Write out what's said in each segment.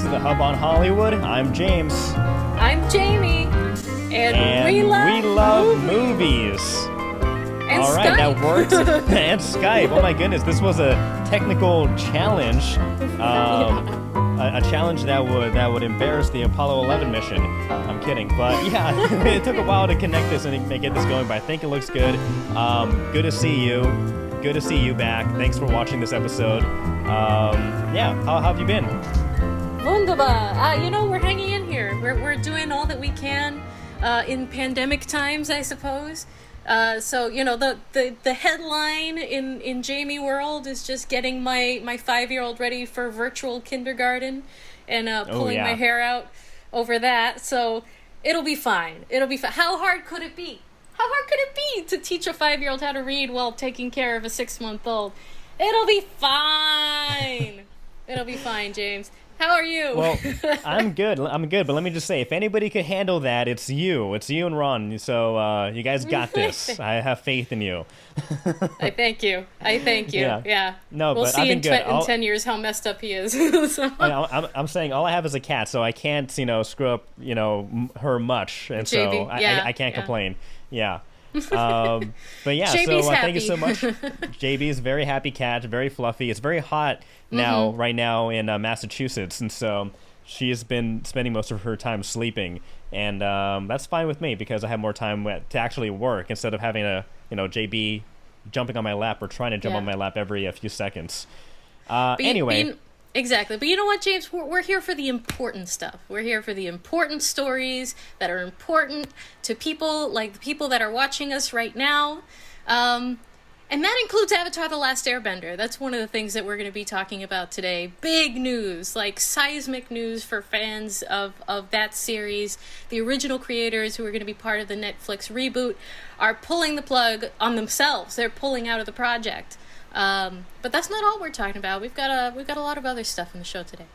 to the Hub on Hollywood. I'm James. I'm Jamie. And we love movies. And all right, Skype. that worked. And Skype. Oh my goodness, this was a technical challenge. A challenge that would embarrass the Apollo 11 mission. I'm kidding, but yeah, it took a while to connect this and get this going, but I think it looks good. Good to see you. Good to see you back. Thanks for watching this episode. How have you been? Wunderbar. We're hanging in here. We're doing all that we can in pandemic times, I suppose. The headline in Jamie world is just getting my 5-year-old ready for virtual kindergarten and pulling my hair out over that. So it'll be fine. How hard could it be? How hard could it be to teach a 5-year-old how to read while taking care of a 6-month-old? It'll be fine. It'll be fine, James. How are you? Well, I'm good, but let me just say, if anybody could handle that, it's you. It's you and Ron, so you guys got this. I have faith in you. I thank you. Yeah. No, we'll but see I've been good. in 10 years how messed up he is. So. I'm saying all I have is a cat, so I can't, screw up, her much, and JB, so I can't complain. Yeah. But yeah, JB's so happy. Thank you so much. JB is a very happy cat, very fluffy. It's very hot now, right now in Massachusetts, and so she has been spending most of her time sleeping, and that's fine with me because I have more time to actually work instead of having JB jumping on my lap or trying to jump on my lap every few seconds. Anyway. Exactly. But you know what, James? We're here for the important stuff. We're here for the important stories that are important to people, like the people that are watching us right now. And that includes Avatar: The Last Airbender. That's one of the things that we're going to be talking about today. Big news, like seismic news for fans of that series. The original creators who are going to be part of the Netflix reboot are pulling the plug on themselves. They're pulling out of the project. But that's not all we're talking about. We've got a lot of other stuff in the show today.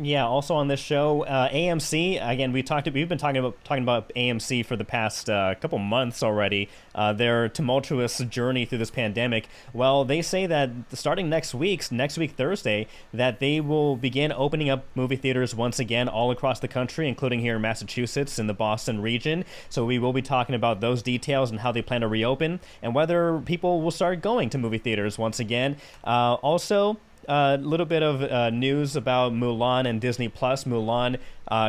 Yeah, also on this show, AMC, again, we've been talking about AMC for the past couple months already, their tumultuous journey through this pandemic. Well, they say that starting next week Thursday, that they will begin opening up movie theaters once again all across the country, including here in Massachusetts in the Boston region. So we will be talking about those details and how they plan to reopen and whether people will start going to movie theaters once again. Also, a little bit of news about Mulan and Disney Plus. Mulan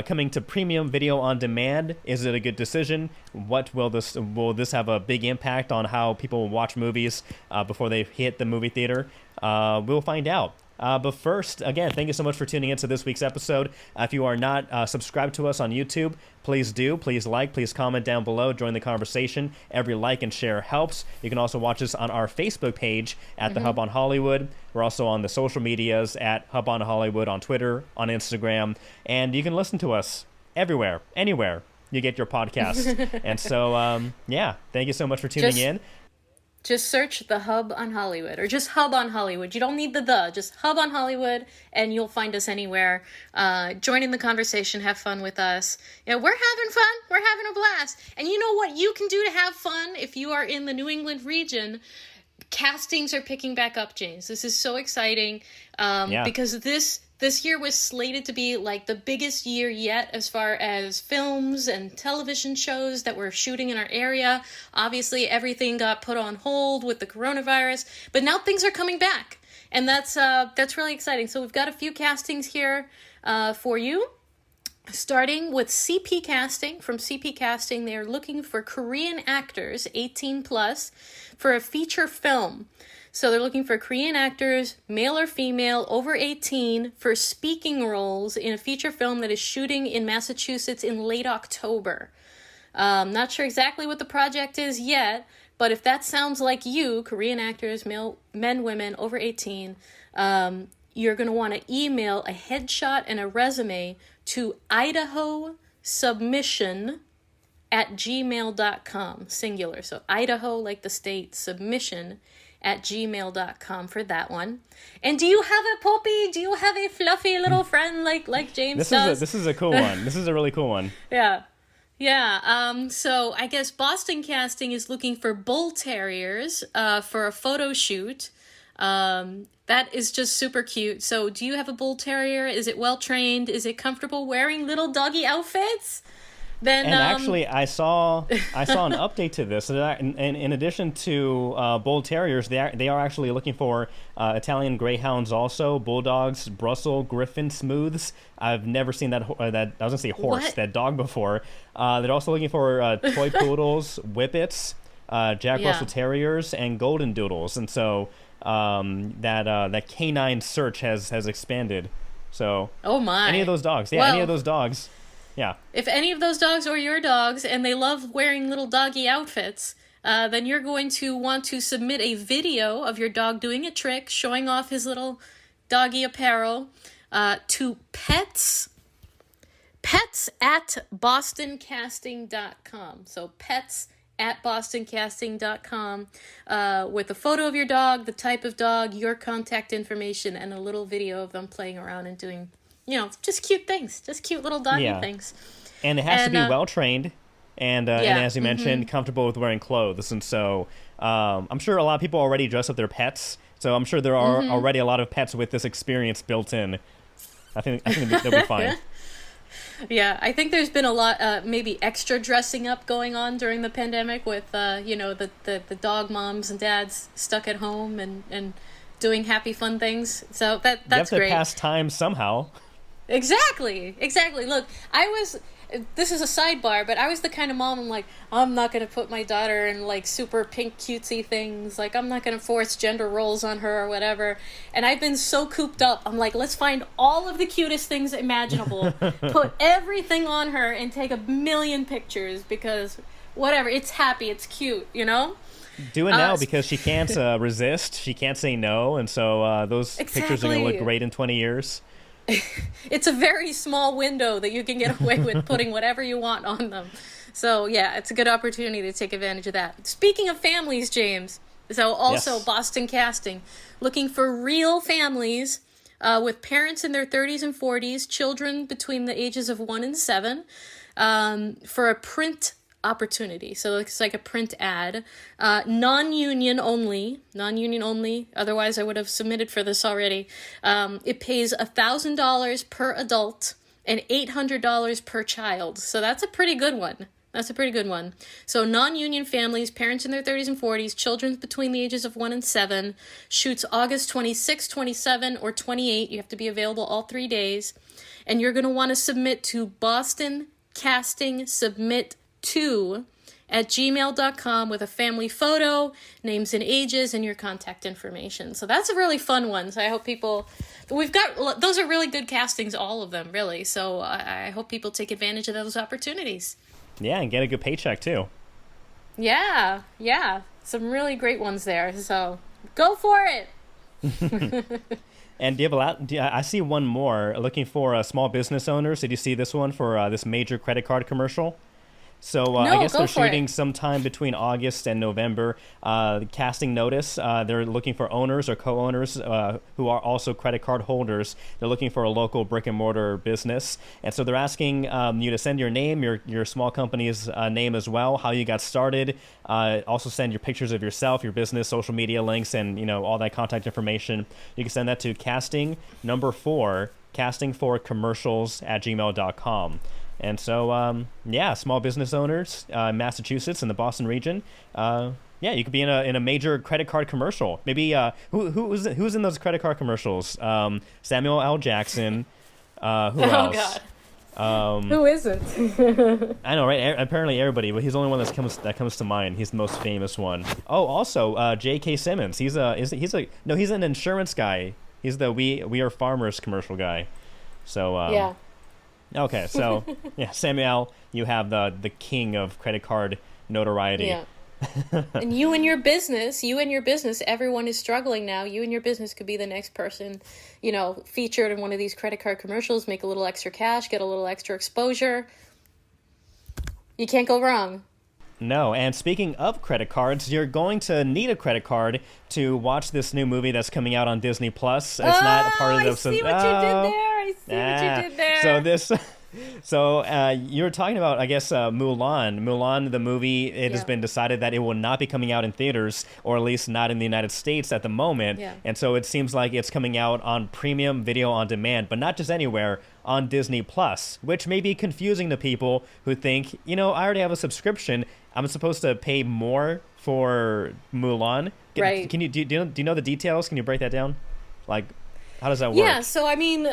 coming to premium video on demand. Is it a good decision? Will this have a big impact on how people will watch movies before they hit the movie theater? We'll find out. But first, again, thank you so much for tuning into this week's episode. If you are not subscribed to us on YouTube, please do. Please like, please comment down below, join the conversation. Every like and share helps. You can also watch us on our Facebook page at The Hub on Hollywood. We're also on the social medias at Hub on Hollywood on Twitter, on Instagram, and you can listen to us everywhere, anywhere you get your podcasts. And so, thank you so much for tuning in. Just search The Hub on Hollywood, or just Hub on Hollywood. You don't need just Hub on Hollywood, and you'll find us anywhere. Join in the conversation, have fun with us. We're having fun. We're having a blast. And you know what you can do to have fun if you are in the New England region? Castings are picking back up, James. This is so exciting because this year was slated to be like the biggest year yet as far as films and television shows that were shooting in our area. Obviously, everything got put on hold with the coronavirus, but now things are coming back, and that's really exciting. So we've got a few castings here for you. Starting with CP Casting. From CP Casting, they are looking for Korean actors, 18 plus, for a feature film. So they're looking for Korean actors, male or female, over 18, for speaking roles in a feature film that is shooting in Massachusetts in late October. Not sure exactly what the project is yet, but if that sounds like you, Korean actors, men, women, over 18, you're going to want to email a headshot and a resume to idahosubmission@gmail.com, singular. So Idaho, like the state, submission@gmail.com for that one. And do you have a puppy? Do you have a fluffy little friend like James does? This is a cool one. This is a really cool one. Yeah. So I guess Boston Casting is looking for bull terriers for a photo shoot. That is just super cute. So do you have a bull terrier? Is it well trained? Is it comfortable wearing little doggy outfits? Then, and actually, I saw an update to this. And in addition to bull terriers, they are actually looking for Italian greyhounds, also bulldogs, Brussels Griffon smooths. I've never seen that I was gonna say horse, What? that dog before. They're also looking for toy poodles, whippets, Jack Russell Terriers, and golden doodles. And so that canine search has expanded. So oh my, any of those dogs, well, any of those dogs. Yeah. If any of those dogs are your dogs and they love wearing little doggy outfits, then you're going to want to submit a video of your dog doing a trick, showing off his little doggy apparel, to pets at bostoncasting.com. So pets at bostoncasting.com, with a photo of your dog, the type of dog, your contact information, and a little video of them playing around and doing, just cute things, just cute little doggy things. And it has to be well trained, and as you mentioned, comfortable with wearing clothes. And so I'm sure a lot of people already dress up their pets. So I'm sure there are already a lot of pets with this experience built in. I think they'll be fine. Yeah, I think there's been a lot, maybe extra dressing up going on during the pandemic with, the dog moms and dads stuck at home and doing happy fun things. So that's great. You have to pass time somehow. Exactly. Look, this is a sidebar, but I was the kind of mom, I'm like, I'm not going to put my daughter in, like, super pink cutesy things. Like, I'm not going to force gender roles on her or whatever. And I've been so cooped up. I'm like, let's find all of the cutest things imaginable, put everything on her, and take a million pictures because, whatever, it's happy, it's cute, Do it now because she can't resist. She can't say no. And so those pictures are going to look great in 20 years. It's a very small window that you can get away with putting whatever you want on them. So, yeah, it's a good opportunity to take advantage of that. Speaking of families, James, so also Boston Casting, looking for real families with parents in their 30s and 40s, children between the ages of 1 and 7, for a print opportunity. So it's like a print ad, non-union only, otherwise I would have submitted for this already. It pays $1,000 per adult and $800 per child. So that's a pretty good one. So non-union families, parents in their 30s and 40s, children between the ages of 1 and 7, shoots August 26, 27, or 28. You have to be available all 3 days. And you're going to want to submit to Boston Casting Submit at gmail.com with a family photo, names and ages, and your contact information. So that's a really fun one. So I hope those are really good castings, all of them, really. So I hope people take advantage of those opportunities. Yeah, and get a good paycheck, too. Yeah. Some really great ones there. So go for it. And do you have a lot? I see one more, looking for small business owners. Did you see this one for this major credit card commercial? So I guess they're shooting sometime between August and November. Casting notice, they're looking for owners or co-owners who are also credit card holders. They're looking for a local brick and mortar business. And so they're asking you to send your name, your small company's name as well, how you got started. Also send your pictures of yourself, your business, social media links, and all that contact information. You can send that to casting4commercials@gmail.com. And so, small business owners, Massachusetts and the Boston region. You could be in a major credit card commercial. Maybe who's in those credit card commercials? Samuel L. Jackson. Who else? God. Who isn't? I know, right? Apparently everybody, but he's the only one that comes to mind. He's the most famous one. Oh, also J.K. Simmons. He's an insurance guy. He's the We Are Farmers commercial guy. So yeah. Okay, so Samuel, you have the king of credit card notoriety. Yeah. And you and your business, everyone is struggling now. You and your business could be the next person, featured in one of these credit card commercials, make a little extra cash, get a little extra exposure. You can't go wrong. No, and speaking of credit cards, you're going to need a credit card to watch this new movie that's coming out on Disney Plus. It's not a part of the. I see what you did there. So So you were talking about, I guess, Mulan. Mulan, the movie, it has Yeah. been decided that it will not be coming out in theaters, or at least not in the United States at the moment. Yeah. And so it seems like it's coming out on premium video on demand, but not just anywhere, on Disney Plus, which may be confusing to people who think, I already have a subscription. I'm supposed to pay more for Mulan. Right. Can you do you know the details? Can you break that down? Like, how does that work? Yeah, so I mean,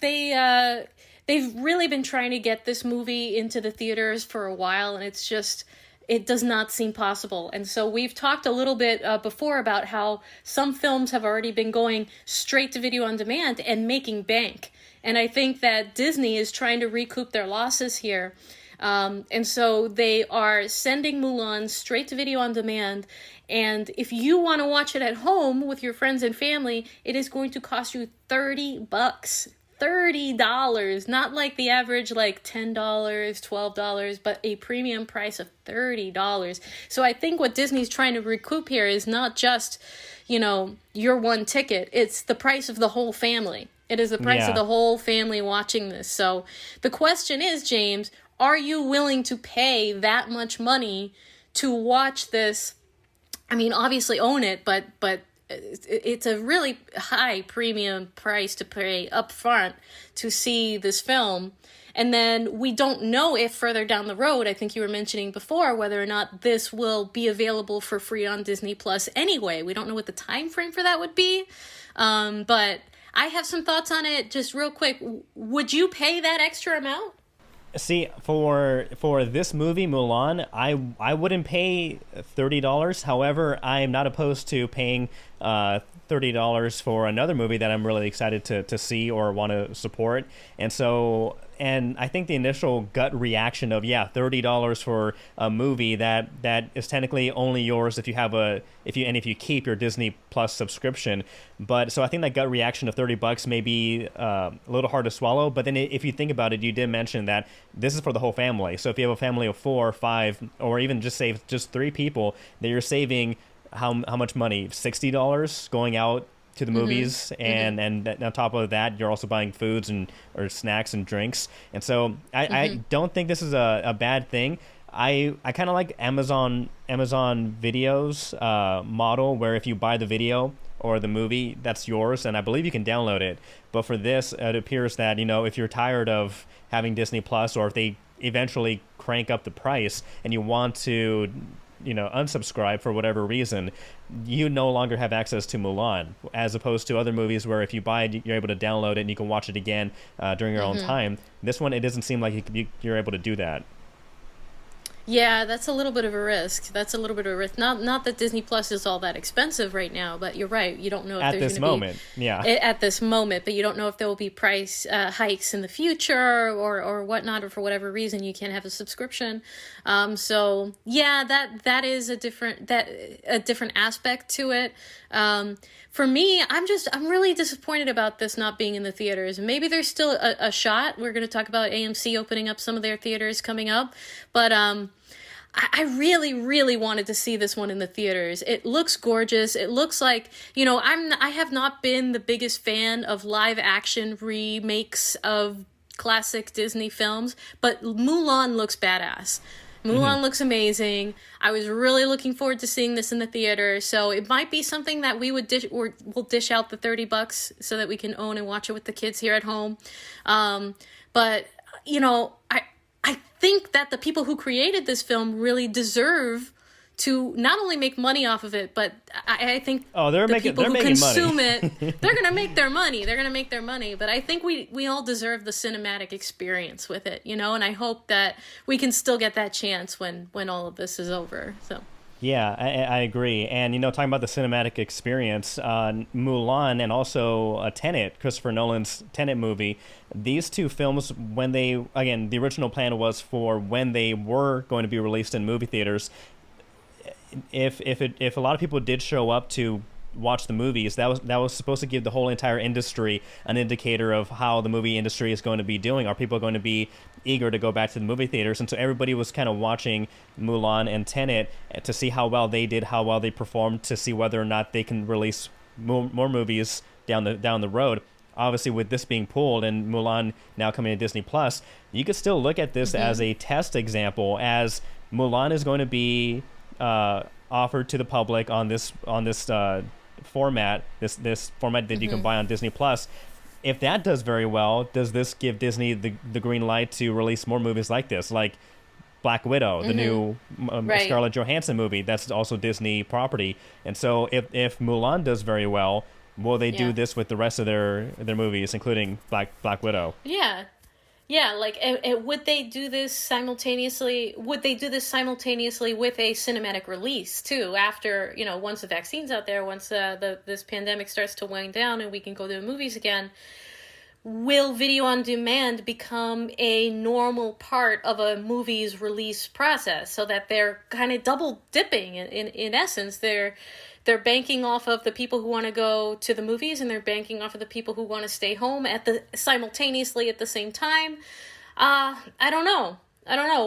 they've really been trying to get this movie into the theaters for a while, and it does not seem possible. And so we've talked a little bit before about how some films have already been going straight to video on demand and making bank. And I think that Disney is trying to recoup their losses here. And so they are sending Mulan straight to video on demand. And if you want to watch it at home with your friends and family, it is going to cost you $30. $30, not like the average like $10, $12, but a premium price of $30. So I think what Disney's trying to recoup here is not just, your one ticket, it's the price of the whole family. It is the price of the whole family watching this. So the question is, James, are you willing to pay that much money to watch this? I mean, obviously own it, but it's a really high premium price to pay up front to see this film. And then we don't know if further down the road, I think you were mentioning before, whether or not this will be available for free on Disney Plus anyway. We don't know what the time frame for that would be. But I have some thoughts on it just real quick. Would you pay that extra amount? See, for this movie, Mulan, I wouldn't pay $30. However, I am not opposed to paying $30 for another movie that I'm really excited to see or want to support. And I think the initial gut reaction of $30 for a movie that is technically only yours if you keep your Disney Plus subscription. But so I think that gut reaction of $30 may be a little hard to swallow. But then if you think about it, you did mention that this is for the whole family. So if you have a family of 4 or 5, or even just 3 people, that you're saving how much money? $60 going out to the movies, and on top of that, you're also buying foods or snacks and drinks. And so I don't think this is a bad thing. I kind of like Amazon Video's model, where if you buy the video or the movie, that's yours, and I believe you can download it. But for this, it appears that if you're tired of having Disney Plus, or if they eventually crank up the price and you want to unsubscribe for whatever reason, you no longer have access to Mulan, as opposed to other movies where if you buy it, you're able to download it and you can watch it again during your own time. This one, it doesn't seem like you're able to do that. Yeah, that's a little bit of a risk. Not that Disney Plus is all that expensive right now, but you're right. You don't know if At there's this going to moment, be yeah. at this moment, but you don't know if there will be price hikes in the future or whatnot, or for whatever reason you can't have a subscription. So yeah, that is a different aspect to it. For me, I'm really disappointed about this not being in the theaters. Maybe there's still a shot. We're going to talk about AMC opening up some of their theaters coming up, but I really, really wanted to see this one in the theaters. It looks gorgeous. It looks like, I have not been the biggest fan of live action remakes of classic Disney films, but Mulan looks badass. Mulan looks amazing. I was really looking forward to seeing this in the theater, so it might be something that we'll dish out the $30 so that we can own and watch it with the kids here at home. But I think that the people who created this film really deserve to not only make money off of it, but I think people who consume it, they're going to make their money. They're going to make their money. But I think we all deserve the cinematic experience with it, and I hope that we can still get that chance when all of this is over. So. Yeah, I agree. And, talking about the cinematic experience, Mulan and also Tenet, Christopher Nolan's Tenet movie, these two films, the original plan was for when they were going to be released in movie theaters, if a lot of people did show up to watch the movies, that was supposed to give the whole entire industry an indicator of how the movie industry is going to be doing. Are people going to be eager to go back to the movie theaters? And so everybody was kind of watching Mulan and Tenet to see how well they did, how well they performed, to see whether or not they can release more movies down the road. obviously with this being pulled and Mulan now coming to Disney Plus, you could still look at this as a test example, as Mulan is going to be offered to the public on this format, this format that you can buy on Disney Plus. If that does very well, does this give Disney the green light to release more movies like this, like Black Widow, the new Right. Scarlett Johansson movie? That's also Disney property. And so if Mulan does very well, will they do Yeah. this with the rest of their movies, including Black Widow? Yeah. Yeah, like would they do this simultaneously? Would they do this simultaneously with a cinematic release too? After, once the vaccine's out there, once this pandemic starts to wind down and we can go to the movies again, will video on demand become a normal part of a movie's release process, so that they're kind of double dipping in essence? They're banking off of the people who want to go to the movies, and they're banking off of the people who want to stay home simultaneously at the same time. I don't know.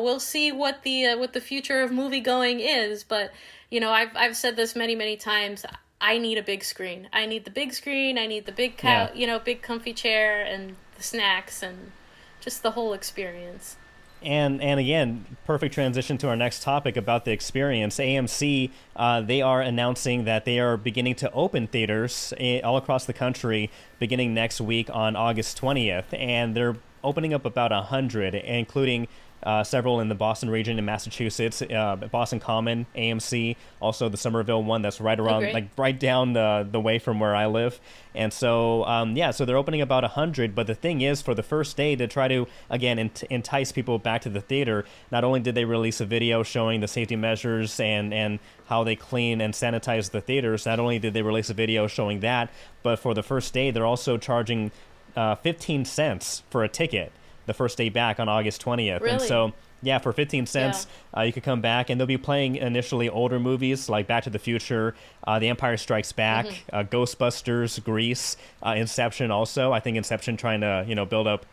We'll see what the future of movie going is, but I've said this many times. I need a big screen. I need the big screen. I need the big big comfy chair and the snacks and just the whole experience. And again, perfect transition to our next topic about the experience. AMC, they are announcing that they are beginning to open theaters all across the country beginning next week on August 20th. And they're opening up about 100, including several in the Boston region in Massachusetts, Boston Common, AMC, also the Somerville one that's right around, right down the way from where I live. And so, so they're opening about 100. But the thing is, for the first day, to try to, again, entice people back to the theater, not only did they release a video showing the safety measures and how they clean and sanitize the theaters, not only did they release a video showing that, but for the first day, they're also charging 15 cents for a ticket the first day back on August 20th. Really? And so, yeah, for 15 cents, you could come back, and they'll be playing initially older movies like Back to the Future, The Empire Strikes Back, Ghostbusters, Grease, Inception also. I think Inception trying to, build up,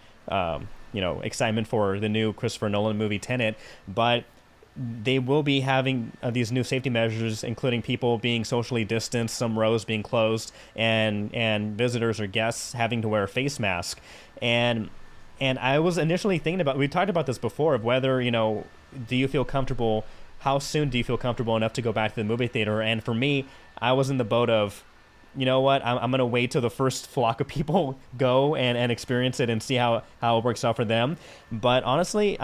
excitement for the new Christopher Nolan movie Tenet. But they will be having these new safety measures, including people being socially distanced, some rows being closed, and visitors or guests having to wear a face mask. And I was initially thinking about, we talked about this before, of whether, do you feel comfortable, how soon do you feel comfortable enough to go back to the movie theater? And for me, I was in the boat of, you know what, I'm going to wait till the first flock of people go and experience it and see how it works out for them. But honestly,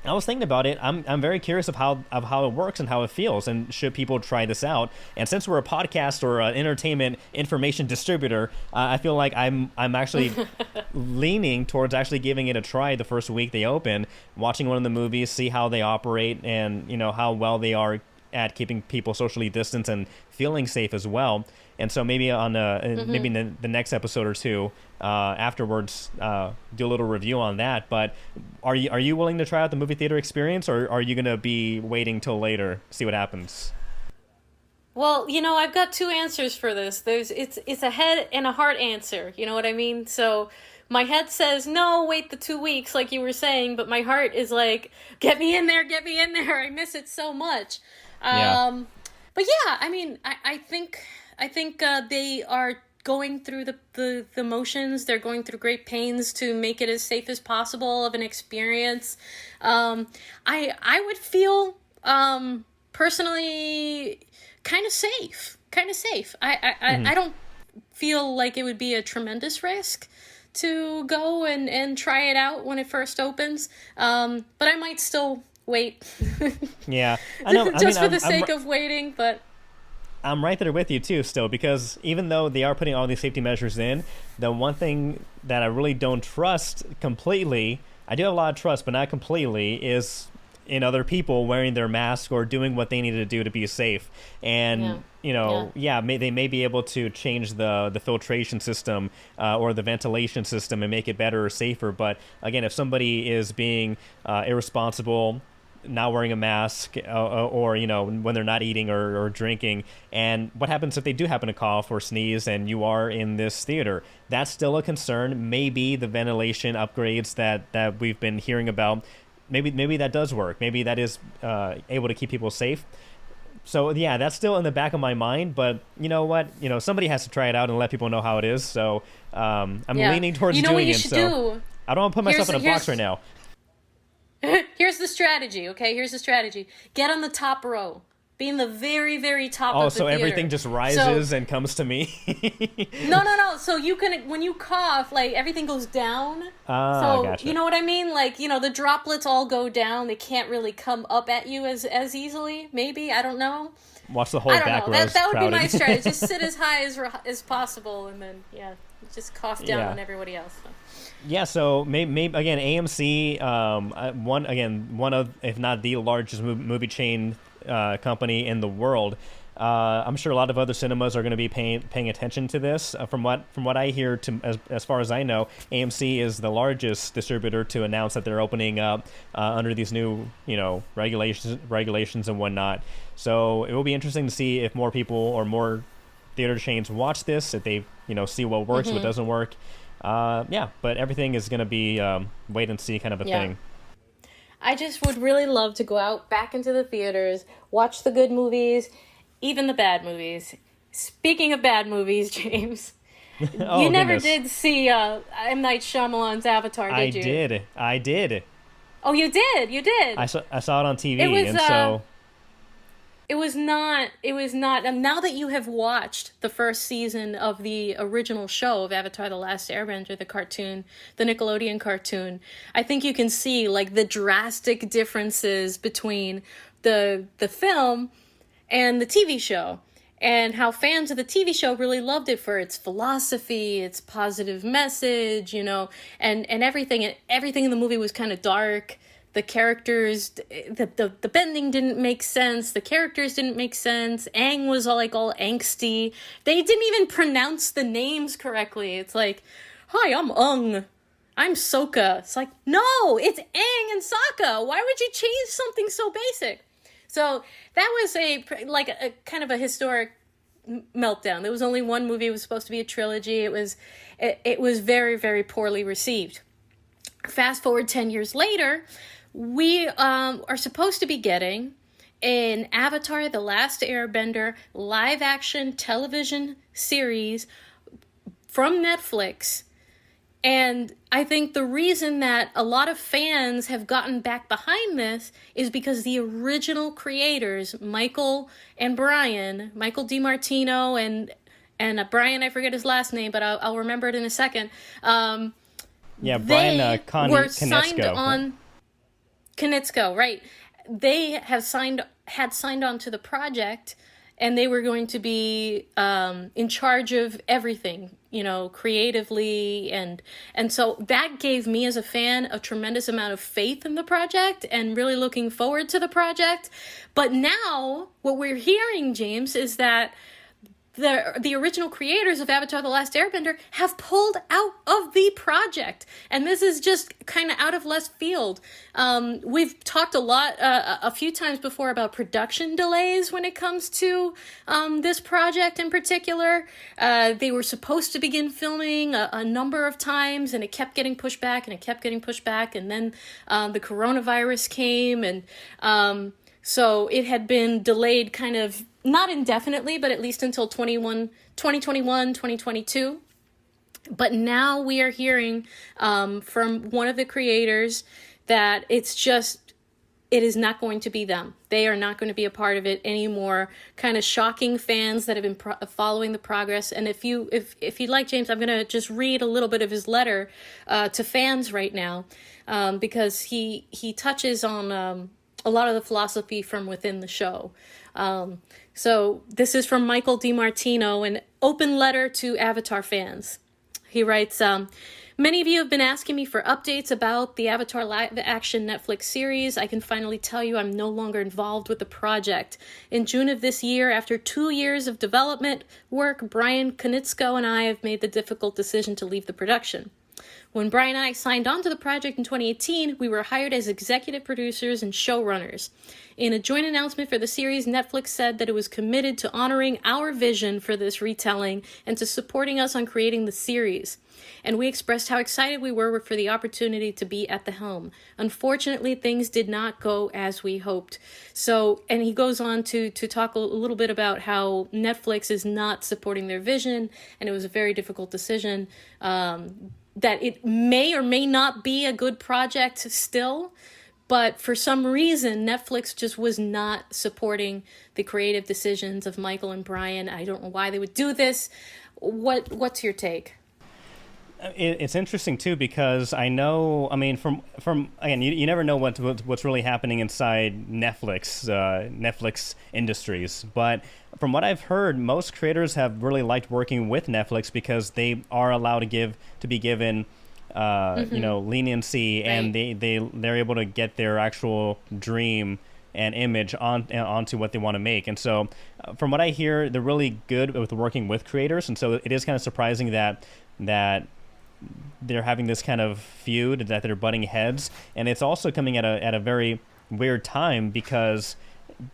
I was thinking about it. I'm very curious of how it works and how it feels, and should people try this out. And since we're a podcast or an entertainment information distributor, I feel like I'm actually leaning towards actually giving it a try the first week they open, watching one of the movies, see how they operate, and how well they are at keeping people socially distanced and feeling safe as well. And so maybe on maybe in the next episode or two afterwards, do a little review on that. But are you willing to try out the movie theater experience, or are you going to be waiting till later, see what happens? Well, I've got two answers for this. It's a head and a heart answer. You know what I mean? So my head says, no, wait the 2 weeks, like you were saying, but my heart is like, get me in there. I miss it so much. Yeah. But yeah, I think they are going through the motions. They're going through great pains to make it as safe as possible of an experience. I would feel personally kind of safe. I don't feel like it would be a tremendous risk to go and try it out when it first opens. But I might still wait. Yeah, I know. Just for the sake of waiting, but I'm right there with you too still, because even though they are putting all these safety measures in, the one thing that I really don't trust completely, I do have a lot of trust, but not completely, is in other people wearing their mask or doing what they need to do to be safe. And they may be able to change the filtration system or the ventilation system and make it better or safer. But again, if somebody is being irresponsible, not wearing a mask, or when they're not eating or drinking, and what happens if they do happen to cough or sneeze and you are in this theater? That's still a concern. Maybe the ventilation upgrades that we've been hearing about, maybe that does work. Maybe that is able to keep people safe. So yeah, that's still in the back of my mind. But you know what? Somebody has to try it out and let people know how it is. So I'm Yeah. leaning towards You know what doing you it. should So do? I don't want to put myself in a box right now. Here's the strategy, okay? Here's the strategy. Get on the top row. Be in the very, very top of the so theater. everything just rises and comes to me. No. So you can, when you cough, like everything goes down. So gotcha. you know what I mean? Like, the droplets all go down. They can't really come up at you as easily. Maybe, I don't know. Watch the whole I don't back know. rows That would crowded. be my strategy. Just sit as high as possible, and then just cough down on everybody else. So. Yeah, so maybe again, AMC, one of, if not the largest movie chain company in the world. I'm sure a lot of other cinemas are going to be paying attention to this. From what I hear, as far as I know, AMC is the largest distributor to announce that they're opening up under these new regulations and whatnot. So it will be interesting to see if more people or more theater chains watch this, if they see what works, what doesn't work. But everything is going to be wait and see kind of a thing. I just would really love to go out back into the theaters, watch the good movies, even the bad movies. Speaking of bad movies, James, you never did see M. Night Shyamalan's Avatar, did you? I did. Oh, you did? You did? I saw it on TV, It was not, and now that you have watched the first season of the original show of Avatar: The Last Airbender, the cartoon, the Nickelodeon cartoon, I think you can see, like, the drastic differences between the film and the TV show, and how fans of the TV show really loved it for its philosophy, its positive message, and everything in the movie was kind of dark. The characters, the bending didn't make sense. The characters didn't make sense. Aang was all angsty. They didn't even pronounce the names correctly. It's like, hi, I'm Ung. I'm Sokka. It's like, no, it's Aang and Sokka. Why would you change something so basic? So that was a kind of a historic meltdown. There was only one movie. It was supposed to be a trilogy. It was very, very poorly received. Fast forward 10 years later, we are supposed to be getting an Avatar: The Last Airbender live-action television series from Netflix. And I think the reason that a lot of fans have gotten back behind this is because the original creators, Michael DiMartino and Brian, I forget his last name, but I'll remember it in a second. Brian were signed on Konietzko, right? They had signed on to the project, and they were going to be in charge of everything, creatively, and so that gave me as a fan a tremendous amount of faith in the project and really looking forward to the project. But now what we're hearing, James, is that the original creators of Avatar: The Last Airbender have pulled out of the project. And this is just kind of out of left field. We've talked a few times before about production delays when it comes to this project in particular. They were supposed to begin filming a number of times, and it kept getting pushed back, and then the coronavirus came, and so it had been delayed kind of not indefinitely, but at least until 2021, 2022. But now we are hearing from one of the creators that it is not going to be them. They are not going to be a part of it anymore. Kind of shocking fans that have been following the progress. And if you'd like, James, I'm going to just read a little bit of his letter to fans right now, because he touches on a lot of the philosophy from within the show. So this is from Michael DiMartino, an open letter to Avatar fans. He writes, many of you have been asking me for updates about the Avatar live-action Netflix series. I can finally tell you I'm no longer involved with the project. In June of this year, after 2 years of development work, Brian Konietzko and I have made the difficult decision to leave the production. When Brian and I signed on to the project in 2018, we were hired as executive producers and showrunners. In a joint announcement for the series, Netflix said that it was committed to honoring our vision for this retelling and to supporting us on creating the series. And we expressed how excited we were for the opportunity to be at the helm. Unfortunately, things did not go as we hoped. So, and he goes on to talk a little bit about how Netflix is not supporting their vision, and it was a very difficult decision. That it may or may not be a good project still, but for some reason, Netflix just was not supporting the creative decisions of Michael and Brian. I don't know why they would do this. What's your take? It's interesting too, because I know, I mean, from again, you never know what's really happening inside Netflix Industries, but from what I've heard, most creators have really liked working with Netflix because they are allowed to be given leniency, right. And they're able to get their actual dream and image onto what they want to make. And so from what I hear, they're really good with working with creators, and so it is kind of surprising that they're having this kind of feud, that they're butting heads. And it's also coming at a very weird time, because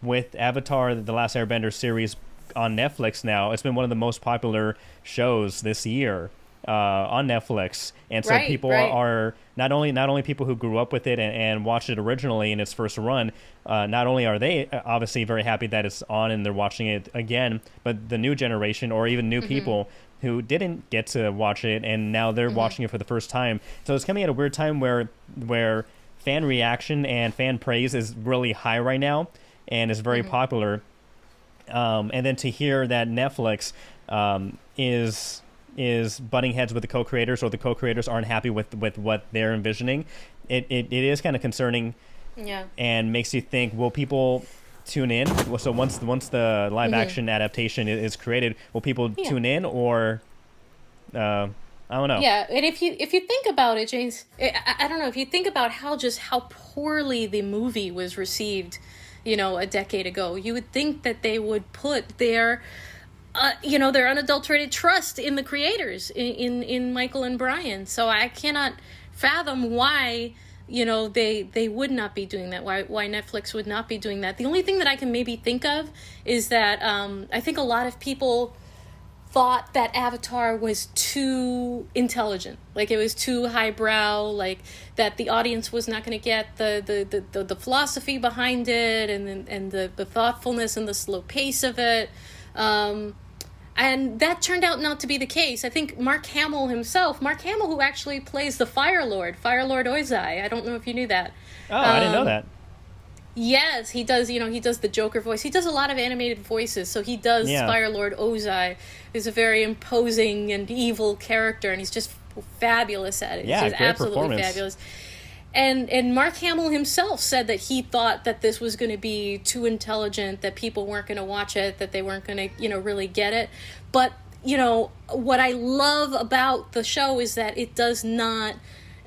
with Avatar: The Last Airbender series on Netflix now, it's been one of the most popular shows this year on Netflix. And so people are not only people who grew up with it and watched it originally in its first run, not only are they obviously very happy that it's on and they're watching it again, but the new generation, or even new people who didn't get to watch it, and now they're watching it for the first time. So it's coming at a weird time where fan reaction and fan praise is really high right now, and is very popular. And then to hear that Netflix is butting heads with the co-creators, or the co-creators aren't happy with what they're envisioning, it is kind of concerning. Yeah. And makes you think, will people tune in? So once the live action adaptation is created, will people tune in, or I don't know. Yeah, and if you think about it, James, I don't know, if you think about how poorly the movie was received, a decade ago, you would think that they would put their their unadulterated trust in the creators, in Michael and Brian. So I cannot fathom why they would not be doing that, why Netflix would not be doing that. The only thing that I can maybe think of is that I think a lot of people thought that Avatar was too intelligent, like it was too highbrow, like that the audience was not going to get the philosophy behind it, and the thoughtfulness and the slow pace of it. And that turned out not to be the case. I think Mark Hamill, who actually plays the Fire Lord Ozai. I don't know if you knew that. Oh, I didn't know that. Yes, he does. He does the Joker voice. He does a lot of animated voices. So he does Fire Lord Ozai. He's a very imposing and evil character, and he's just fabulous at it. Yeah, he's great absolutely fabulous. And Mark Hamill himself said that he thought that this was going to be too intelligent, that people weren't going to watch it, that they weren't going to, really get it. But, what I love about the show is that it does not,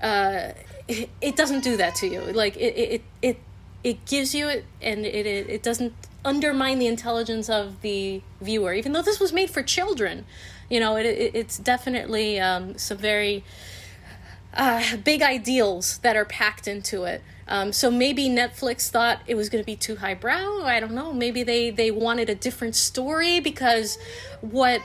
it doesn't do that to you. Like, it gives you it, and it doesn't undermine the intelligence of the viewer, even though this was made for children. It's definitely some very big ideals that are packed into it. So maybe Netflix thought it was going to be too highbrow. I don't know. Maybe they wanted a different story, because what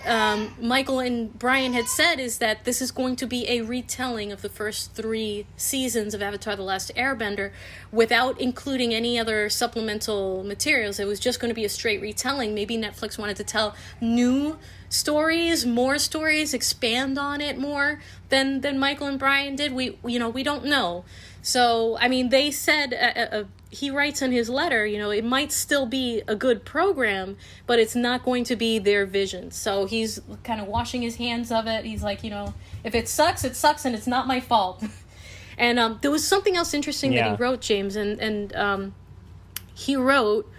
Michael and Brian had said is that this is going to be a retelling of the first 3 seasons of Avatar: The Last Airbender without including any other supplemental materials. It was just going to be a straight retelling. Maybe Netflix wanted to tell new stories, more stories, expand on it more than Michael and Brian did. We don't know. So, I mean, they said, he writes in his letter, it might still be a good program, but it's not going to be their vision. So he's kind of washing his hands of it. He's like, if it sucks, and it's not my fault. And there was something else interesting that he wrote, James, and he wrote,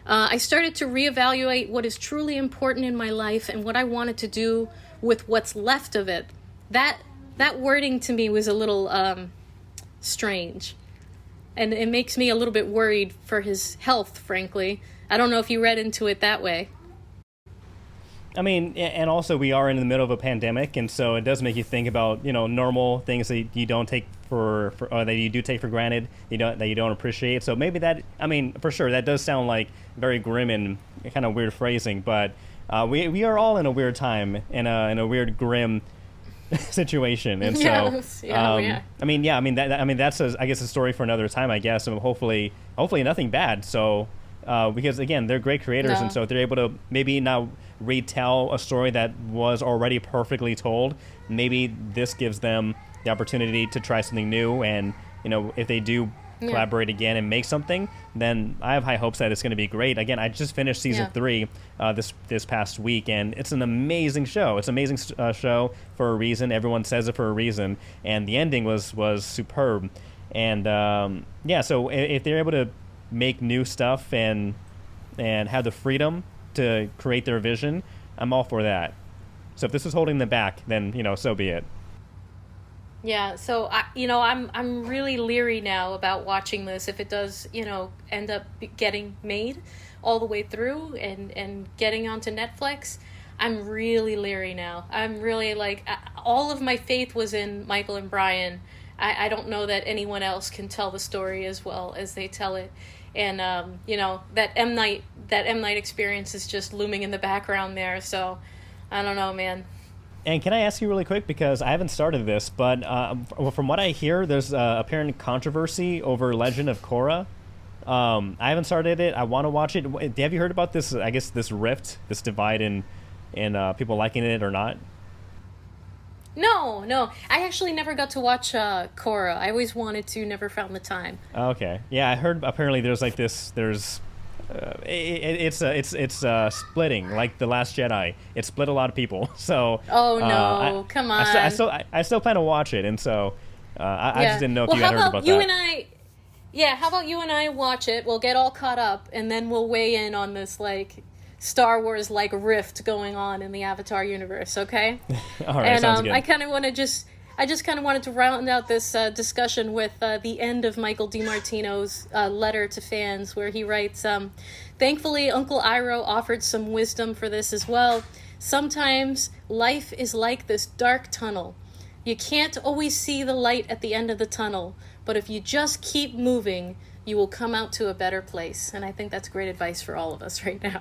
I started to reevaluate what is truly important in my life and what I wanted to do with what's left of it. That wording to me was a little strange, and it makes me a little bit worried for his health, frankly. I don't know if you read into it that way. I mean, and also we are in the middle of a pandemic, and so it does make you think about normal things that you don't take for or that you do take for granted, that you don't appreciate. So maybe that, I mean, for sure that does sound like very grim and kind of weird phrasing, but we are all in a weird time, in a weird grim situation, and so Yes, yeah, yeah. I mean that's I guess a story for another time, I guess, and hopefully nothing bad. So because again, they're great creators, No. and so if they're able to maybe now retell a story that was already perfectly told, maybe this gives them the opportunity to try something new, and if they do collaborate again and make something, then I have high hopes that it's going to be great. Again, I just finished season 3 this past week, and it's an amazing show. It's an amazing show for a reason. Everyone says it for a reason, and the ending was superb. And so if they're able to make new stuff and have the freedom to create their vision, I'm all for that. So if this is holding them back, then so be it. Yeah, so I'm really leery now about watching this if it does, end up getting made all the way through and getting onto Netflix. I'm really leery now. I'm really all of my faith was in Michael and Brian. I don't know that anyone else can tell the story as well as they tell it. And that M. Night experience is just looming in the background there. So I don't know, man. And can I ask you really quick, because I haven't started this, but from what I hear, there's apparent controversy over Legend of Korra. I haven't started it. I want to watch it. Have you heard about this? I guess this rift, this divide in people liking it or not. No. I actually never got to watch Korra. I always wanted to, never found the time. Okay. Yeah, I heard apparently there's like this. There's it's splitting like The Last Jedi. It split a lot of people. So oh no, come on. I still plan to watch it, and so I just didn't know if you had heard about you that. How about you and I watch it? We'll get all caught up, and then we'll weigh in on this Star Wars rift going on in the Avatar universe. Okay. All right. And sounds good. I just kind of wanted to round out this discussion with the end of Michael DiMartino's letter to fans, where he writes, thankfully, Uncle Iroh offered some wisdom for this as well. Sometimes life is like this dark tunnel. You can't always see the light at the end of the tunnel, but if you just keep moving, you will come out to a better place. And I think that's great advice for all of us right now.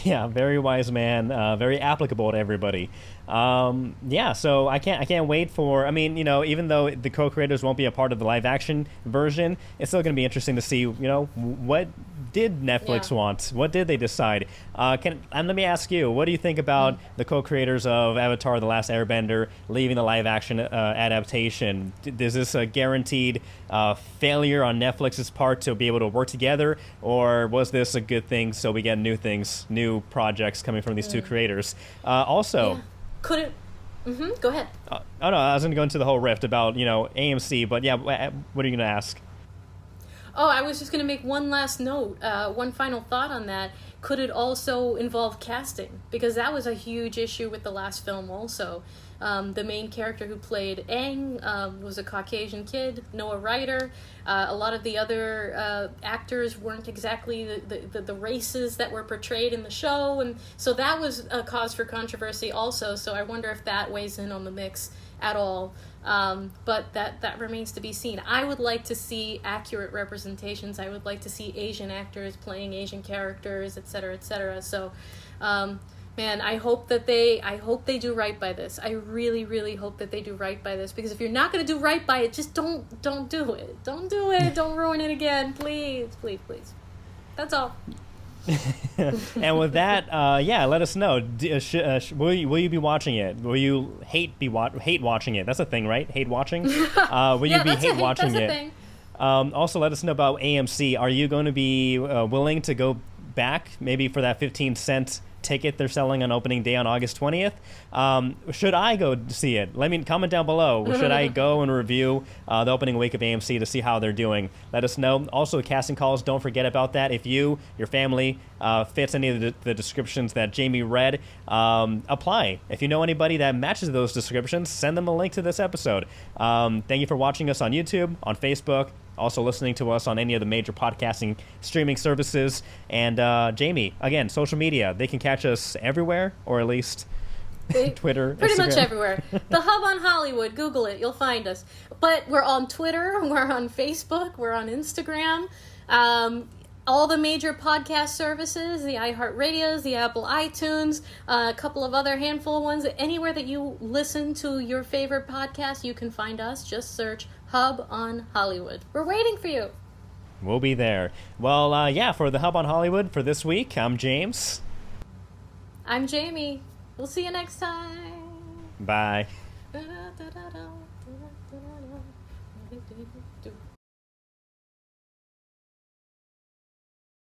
Yeah, very wise man, very applicable to everybody. So I can't wait for. I mean, even though the co-creators won't be a part of the live action version, it's still going to be interesting to see. What did Netflix want? What did they decide? And let me ask you, what do you think about the co-creators of Avatar: The Last Airbender leaving the live action adaptation? Is this a guaranteed failure on Netflix's part to be able to work together, or was this a good thing so we get new projects coming from these two creators? Could it? Go ahead. Oh no, I was going to go into the whole rift about AMC, but yeah, what are you going to ask? Oh, I was just going to make one last note, one final thought on that. Could it also involve casting? Because that was a huge issue with the last film also. The main character who played Aang was a Caucasian kid, Noah Ryder. A lot of the other actors weren't exactly the races that were portrayed in the show, and so that was a cause for controversy also. So I wonder if that weighs in on the mix at all. But that remains to be seen. I would like to see accurate representations. I would like to see Asian actors playing Asian characters, etc., etc. So, man, I hope they do right by this. I really, really hope that they do right by this, because if you're not going to do right by it, just don't do it. Don't do it. Don't ruin it again. Please, please, please. That's all. And with that, let us know. Will you be watching it? Will you hate watching it? That's a thing, right? Hate watching? Will you be hate watching it? Thing. Also, let us know about AMC. Are you going to be willing to go back, maybe for that 15-cent ticket they're selling on opening day on August 20th? Should I go see it? Let me comment down below. Should I go and review the opening week of AMC to see how they're doing? Let us know. Also, casting calls, don't forget about that. If your family fits any of the descriptions that Jamie read, apply. If you know anybody that matches those descriptions, send them a link to this episode. Thank you for watching us on YouTube, on Facebook, also listening to us on any of the major podcasting streaming services. And Jamie, again, social media, they can catch us everywhere, or at least Twitter, pretty Instagram. much everywhere. The Hub on Hollywood, Google it, you'll find us. But we're on Twitter, we're on Facebook, we're on Instagram, all the major podcast services, the iHeartRadios, the Apple iTunes, a couple of other handful of ones. Anywhere that you listen to your favorite podcast, you can find us. Just search Hub on Hollywood. We're waiting for you. We'll be there. Well, yeah, for the Hub on Hollywood for this week, I'm James. I'm Jamie. We'll see you next time. Bye. Da-da-da-da-da.